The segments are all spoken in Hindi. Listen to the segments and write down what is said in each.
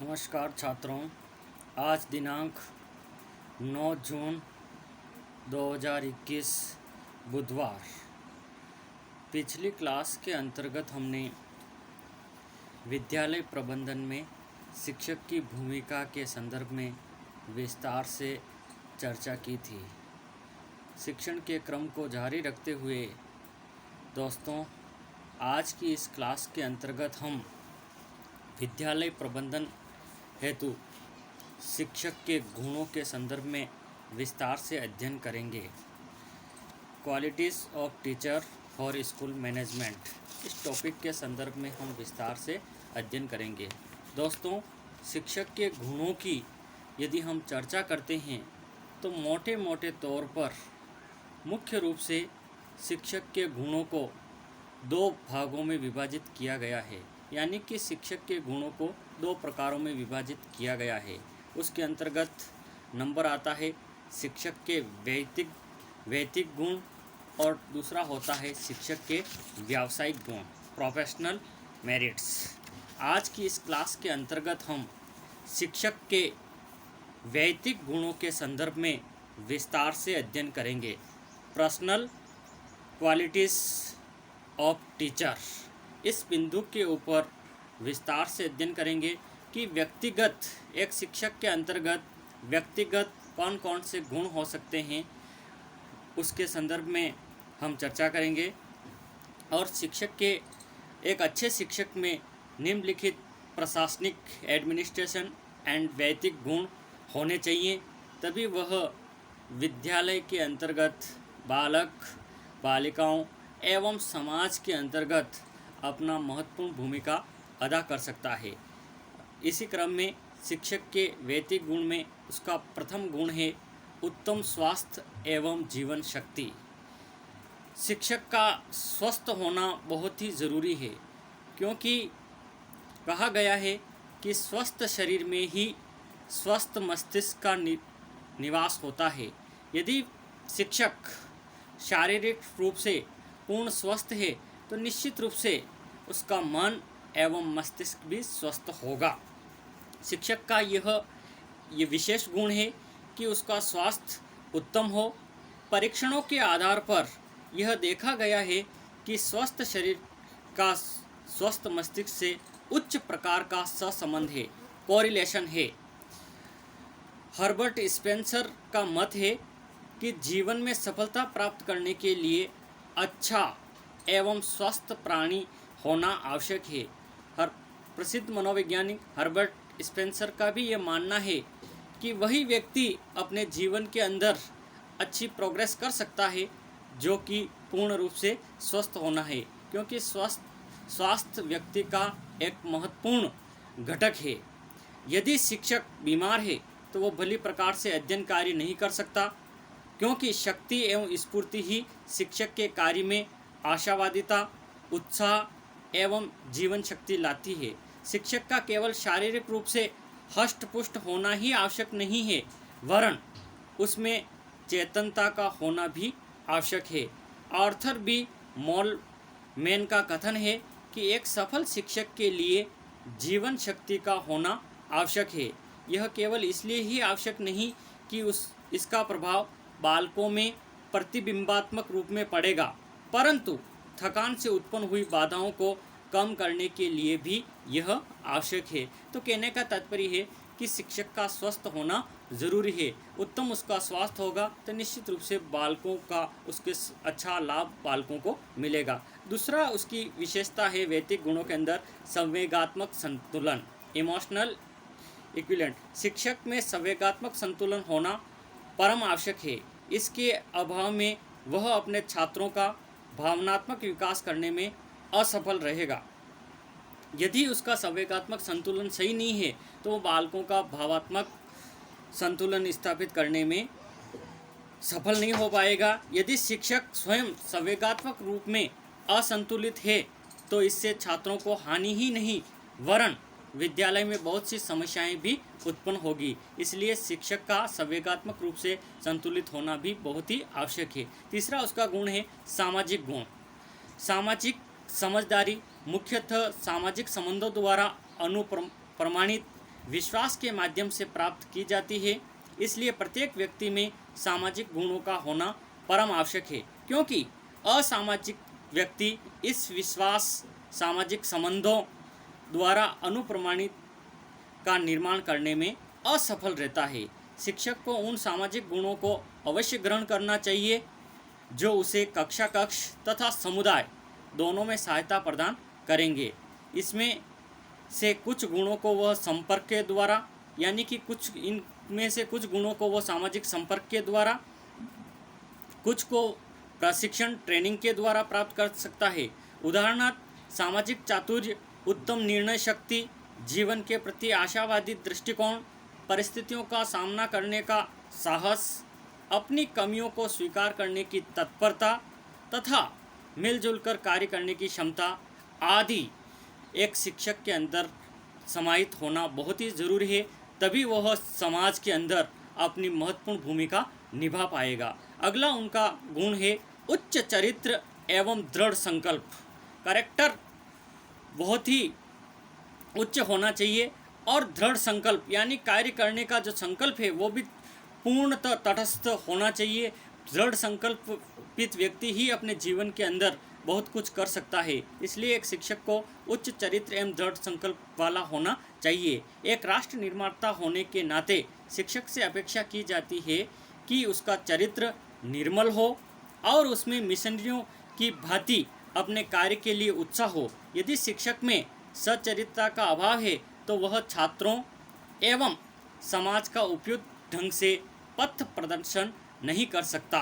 नमस्कार छात्रों। आज दिनांक 9 जून 2021 बुधवार। पिछली क्लास के अंतर्गत हमने विद्यालय प्रबंधन में शिक्षक की भूमिका के संदर्भ में विस्तार से चर्चा की थी। शिक्षण के क्रम को जारी रखते हुए दोस्तों, आज की इस क्लास के अंतर्गत हम विद्यालय प्रबंधन हेतु शिक्षक के गुणों के संदर्भ में विस्तार से अध्ययन करेंगे। Qualities of teacher for school management, इस टॉपिक के संदर्भ में हम विस्तार से अध्ययन करेंगे। दोस्तों, शिक्षक के गुणों की यदि हम चर्चा करते हैं तो मोटे मोटे तौर पर मुख्य रूप से शिक्षक के गुणों को दो भागों में विभाजित किया गया है, यानी कि शिक्षक के गुणों को दो प्रकारों में विभाजित किया गया है। उसके अंतर्गत नंबर आता है शिक्षक के वैयक्तिक गुण और दूसरा होता है शिक्षक के व्यावसायिक गुण, प्रोफेशनल मेरिट्स। आज की इस क्लास के अंतर्गत हम शिक्षक के वैयक्तिक गुणों के संदर्भ में विस्तार से अध्ययन करेंगे। पर्सनल क्वालिटीज़ ऑफ टीचर, इस बिंदु के ऊपर विस्तार से अध्ययन करेंगे कि व्यक्तिगत एक शिक्षक के अंतर्गत व्यक्तिगत कौन कौन से गुण हो सकते हैं, उसके संदर्भ में हम चर्चा करेंगे। और शिक्षक के एक अच्छे शिक्षक में निम्नलिखित प्रशासनिक एडमिनिस्ट्रेशन एंड वैयक्तिक गुण होने चाहिए, तभी वह विद्यालय के अंतर्गत बालक बालिकाओं एवं समाज के अंतर्गत अपना महत्वपूर्ण भूमिका अदा कर सकता है। इसी क्रम में शिक्षक के वैयक्तिक गुण में उसका प्रथम गुण है उत्तम स्वास्थ्य एवं जीवन शक्ति। शिक्षक का स्वस्थ होना बहुत ही ज़रूरी है, क्योंकि कहा गया है कि स्वस्थ शरीर में ही स्वस्थ मस्तिष्क का निवास होता है। यदि शिक्षक शारीरिक रूप से पूर्ण स्वस्थ है तो निश्चित रूप से उसका मन एवं मस्तिष्क भी स्वस्थ होगा। शिक्षक का ये विशेष गुण है कि उसका स्वास्थ्य उत्तम हो। परीक्षणों के आधार पर यह देखा गया है कि स्वस्थ शरीर का स्वस्थ मस्तिष्क से उच्च प्रकार का सहसंबंध है, कोरिलेशन है। हर्बर्ट स्पेंसर का मत है कि जीवन में सफलता प्राप्त करने के लिए अच्छा एवं स्वस्थ प्राणी होना आवश्यक है। प्रसिद्ध मनोवैज्ञानिक हर्बर्ट स्पेंसर का भी ये मानना है कि वही व्यक्ति अपने जीवन के अंदर अच्छी प्रोग्रेस कर सकता है जो कि पूर्ण रूप से स्वस्थ होना है, क्योंकि स्वास्थ्य व्यक्ति का एक महत्वपूर्ण घटक है। यदि शिक्षक बीमार है तो वो भली प्रकार से अध्ययन कार्य नहीं कर सकता, क्योंकि शक्ति एवं स्फूर्ति ही शिक्षक के कार्य में आशावादिता, उत्साह एवं जीवन शक्ति लाती है। शिक्षक का केवल शारीरिक रूप से हष्ट पुष्ट होना ही आवश्यक नहीं है, वरन उसमें चेतनता का होना भी आवश्यक है। आर्थर बी मोलमैन का कथन है कि एक सफल शिक्षक के लिए जीवन शक्ति का होना आवश्यक है। यह केवल इसलिए ही आवश्यक नहीं कि इसका प्रभाव बालकों में प्रतिबिंबात्मक रूप में पड़ेगा, परंतु थकान से उत्पन्न हुई बाधाओं को कम करने के लिए भी यह आवश्यक है। तो कहने का तात्पर्य है कि शिक्षक का स्वस्थ होना ज़रूरी है। उत्तम उसका स्वास्थ्य होगा तो निश्चित रूप से बालकों का उसके अच्छा लाभ बालकों को मिलेगा। दूसरा उसकी विशेषता है वैयक्तिक गुणों के अंदर संवेगात्मक संतुलन, इमोशनल इक्विवेलेंट। शिक्षक में संवेगात्मक संतुलन होना परम आवश्यक है। इसके अभाव में वह अपने छात्रों का भावनात्मक विकास करने में असफल रहेगा। यदि उसका संवेगात्मक संतुलन सही नहीं है तो वो बालकों का भावात्मक संतुलन स्थापित करने में सफल नहीं हो पाएगा। यदि शिक्षक स्वयं संवेगात्मक रूप में असंतुलित है तो इससे छात्रों को हानि ही नहीं वरन विद्यालय में बहुत सी समस्याएं भी उत्पन्न होगी। इसलिए शिक्षक का संवेगात्मक रूप से संतुलित होना भी बहुत ही आवश्यक है। तीसरा उसका गुण है सामाजिक गुण। सामाजिक समझदारी मुख्यतः सामाजिक संबंधों द्वारा अनुप्रमाणित विश्वास के माध्यम से प्राप्त की जाती है। इसलिए प्रत्येक व्यक्ति में सामाजिक गुणों का होना परम आवश्यक है, क्योंकि असामाजिक व्यक्ति इस विश्वास सामाजिक संबंधों द्वारा अनुप्रमाणित का निर्माण करने में असफल रहता है। शिक्षक को उन सामाजिक गुणों को अवश्य ग्रहण करना चाहिए जो उसे कक्षा कक्ष तथा समुदाय दोनों में सहायता प्रदान करेंगे। इसमें से कुछ गुणों को वह संपर्क के द्वारा, यानी कि कुछ इनमें से कुछ गुणों को वह सामाजिक संपर्क के द्वारा, कुछ को प्रशिक्षण ट्रेनिंग के द्वारा प्राप्त कर सकता है। उदाहरणार्थ सामाजिक चातुर्य, उत्तम निर्णय शक्ति, जीवन के प्रति आशावादी दृष्टिकोण, परिस्थितियों का सामना करने का साहस, अपनी कमियों को स्वीकार करने की तत्परता तथा मिलजुल कर कार्य करने की क्षमता आदि एक शिक्षक के अंदर समाहित होना बहुत ही ज़रूरी है। तभी वह समाज के अंदर अपनी महत्वपूर्ण भूमिका निभा पाएगा। अगला उनका गुण है उच्च चरित्र एवं दृढ़ संकल्प। कैरेक्टर बहुत ही उच्च होना चाहिए और दृढ़ संकल्प यानी कार्य करने का जो संकल्प है वो भी पूर्णतः तटस्थ होना चाहिए। दृढ़ संकल्पित व्यक्ति ही अपने जीवन के अंदर बहुत कुछ कर सकता है। इसलिए एक शिक्षक को उच्च चरित्र एवं दृढ़ संकल्प वाला होना चाहिए। एक राष्ट्र निर्माता होने के नाते शिक्षक से अपेक्षा की जाती है कि उसका चरित्र निर्मल हो और उसमें मिशनरियों की भांति अपने कार्य के लिए उत्साह हो। यदि शिक्षक में सच्चरित्रता का अभाव है तो वह छात्रों एवं समाज का उपयुक्त ढंग से पथ प्रदर्शन नहीं कर सकता।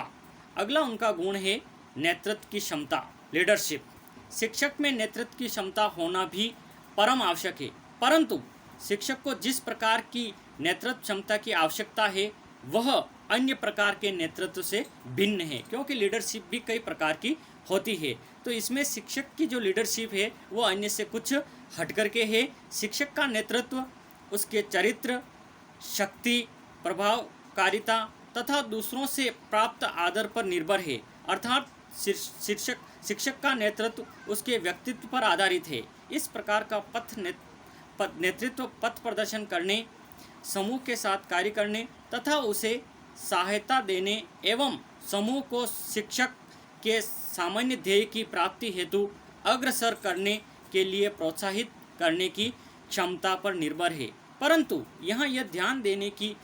अगला उनका गुण है नेतृत्व की क्षमता, लीडरशिप। शिक्षक में नेतृत्व की क्षमता होना भी परम आवश्यक है, परंतु शिक्षक को जिस प्रकार की नेतृत्व क्षमता की आवश्यकता है वह अन्य प्रकार के नेतृत्व से भिन्न है, क्योंकि लीडरशिप भी कई प्रकार की होती है। तो इसमें शिक्षक की जो लीडरशिप है वो अन्य से कुछ हट करके है। शिक्षक का नेतृत्व उसके चरित्र, शक्ति, प्रभावकारिता तथा दूसरों से प्राप्त आदर पर निर्भर है। अर्थात शिक्षक का नेतृत्व उसके व्यक्तित्व पर आधारित है। इस प्रकार का नेतृत्व पथ प्रदर्शन करने, समूह के साथ कार्य करने तथा उसे सहायता देने एवं समूह को शिक्षक के सामान्य ध्येय की प्राप्ति हेतु अग्रसर करने के लिए प्रोत्साहित करने की क्षमता पर निर्भर है। परंतु यहाँ यह ध्यान देने की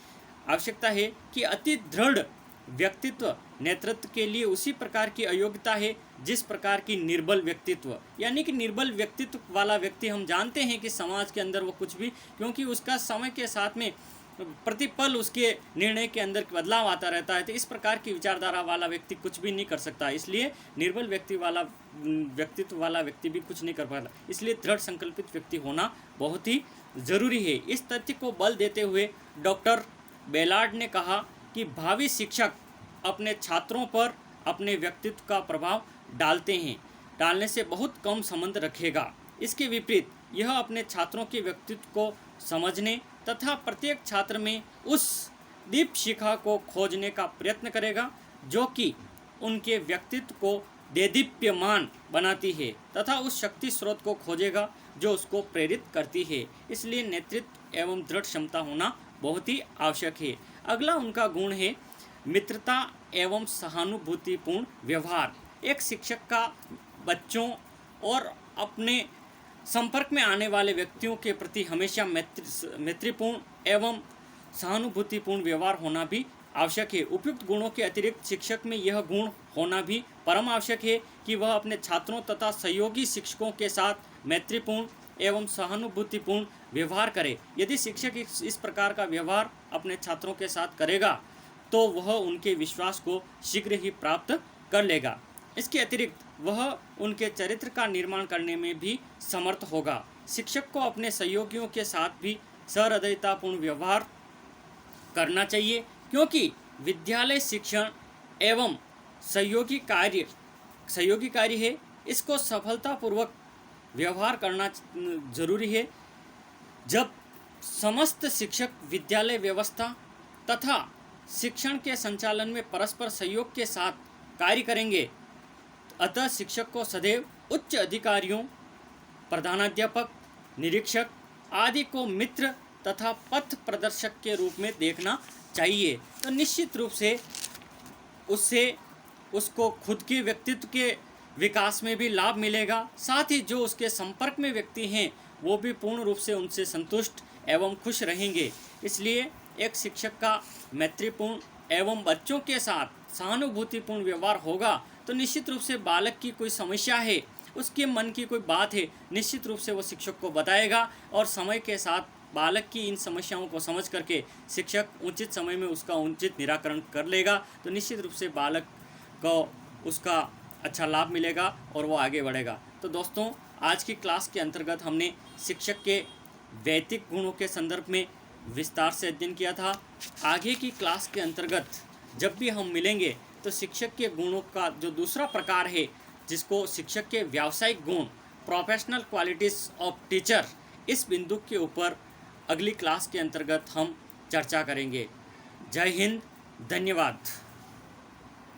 आवश्यकता है कि अति दृढ़ व्यक्तित्व नेतृत्व के लिए उसी प्रकार की अयोग्यता है जिस प्रकार की निर्बल व्यक्तित्व, यानी कि निर्बल व्यक्तित्व वाला व्यक्ति हम जानते हैं कि समाज के अंदर वो कुछ भी, क्योंकि उसका समय के साथ में प्रतिपल उसके निर्णय के अंदर बदलाव आता रहता है, तो इस प्रकार की विचारधारा वाला व्यक्ति कुछ भी नहीं कर सकता। इसलिए निर्बल व्यक्तित्व वाला व्यक्ति भी कुछ नहीं कर पाता। इसलिए दृढ़ संकल्पित व्यक्ति होना बहुत ही ज़रूरी है। इस तथ्य को बल देते हुए डॉक्टर बेलार्ड ने कहा कि भावी शिक्षक अपने छात्रों पर अपने व्यक्तित्व का प्रभाव डालने से बहुत कम संबंध रखेगा। इसके विपरीत यह अपने छात्रों के व्यक्तित्व को समझने तथा प्रत्येक छात्र में उस दीप शिखा को खोजने का प्रयत्न करेगा जो कि उनके व्यक्तित्व को देदीप्यमान बनाती है तथा उस शक्ति स्रोत को खोजेगा जो उसको प्रेरित करती है। इसलिए नेतृत्व एवं दृढ़ क्षमता होना बहुत ही आवश्यक है। अगला उनका गुण है मित्रता एवं सहानुभूतिपूर्ण व्यवहार। एक शिक्षक का बच्चों और अपने संपर्क में आने वाले व्यक्तियों के प्रति हमेशा मैत्रीपूर्ण एवं सहानुभूतिपूर्ण व्यवहार होना भी आवश्यक है। उपयुक्त गुणों के अतिरिक्त शिक्षक में यह गुण होना भी परम आवश्यक है कि वह अपने छात्रों तथा सहयोगी शिक्षकों के साथ मैत्रीपूर्ण एवं सहानुभूतिपूर्ण व्यवहार करे। यदि शिक्षक इस प्रकार का व्यवहार अपने छात्रों के साथ करेगा तो वह उनके विश्वास को शीघ्र ही प्राप्त कर लेगा। इसके अतिरिक्त वह उनके चरित्र का निर्माण करने में भी समर्थ होगा। शिक्षक को अपने सहयोगियों के साथ भी सहृदयतापूर्ण व्यवहार करना चाहिए, क्योंकि विद्यालय शिक्षण एवं सहयोगी कार्य है। इसको सफलतापूर्वक व्यवहार करना जरूरी है। जब समस्त शिक्षक विद्यालय व्यवस्था तथा शिक्षण के संचालन में परस्पर सहयोग के साथ कार्य करेंगे, अतः शिक्षक को सदैव उच्च अधिकारियों, प्रधानाध्यापक, निरीक्षक आदि को मित्र तथा पथ प्रदर्शक के रूप में देखना चाहिए। तो निश्चित रूप से उससे उसको खुद के व्यक्तित्व के विकास में भी लाभ मिलेगा, साथ ही जो उसके संपर्क में व्यक्ति हैं वो भी पूर्ण रूप से उनसे संतुष्ट एवं खुश रहेंगे। इसलिए एक शिक्षक का मैत्रीपूर्ण एवं बच्चों के साथ सहानुभूतिपूर्ण व्यवहार होगा तो निश्चित रूप से बालक की कोई समस्या है, उसके मन की कोई बात है, निश्चित रूप से वो शिक्षक को बताएगा और समय के साथ बालक की इन समस्याओं को समझ करके शिक्षक उचित समय में उसका उचित निराकरण कर लेगा। तो निश्चित रूप से बालक को उसका अच्छा लाभ मिलेगा और वो आगे बढ़ेगा। तो दोस्तों, आज की क्लास के अंतर्गत हमने शिक्षक के वैयक्तिक गुणों के संदर्भ में विस्तार से अध्ययन किया था। आगे की क्लास के अंतर्गत जब भी हम मिलेंगे तो शिक्षक के गुणों का जो दूसरा प्रकार है, जिसको शिक्षक के व्यावसायिक गुण, प्रोफेशनल क्वालिटीज़ ऑफ टीचर, इस बिंदु के ऊपर अगली क्लास के अंतर्गत हम चर्चा करेंगे। जय हिंद, धन्यवाद।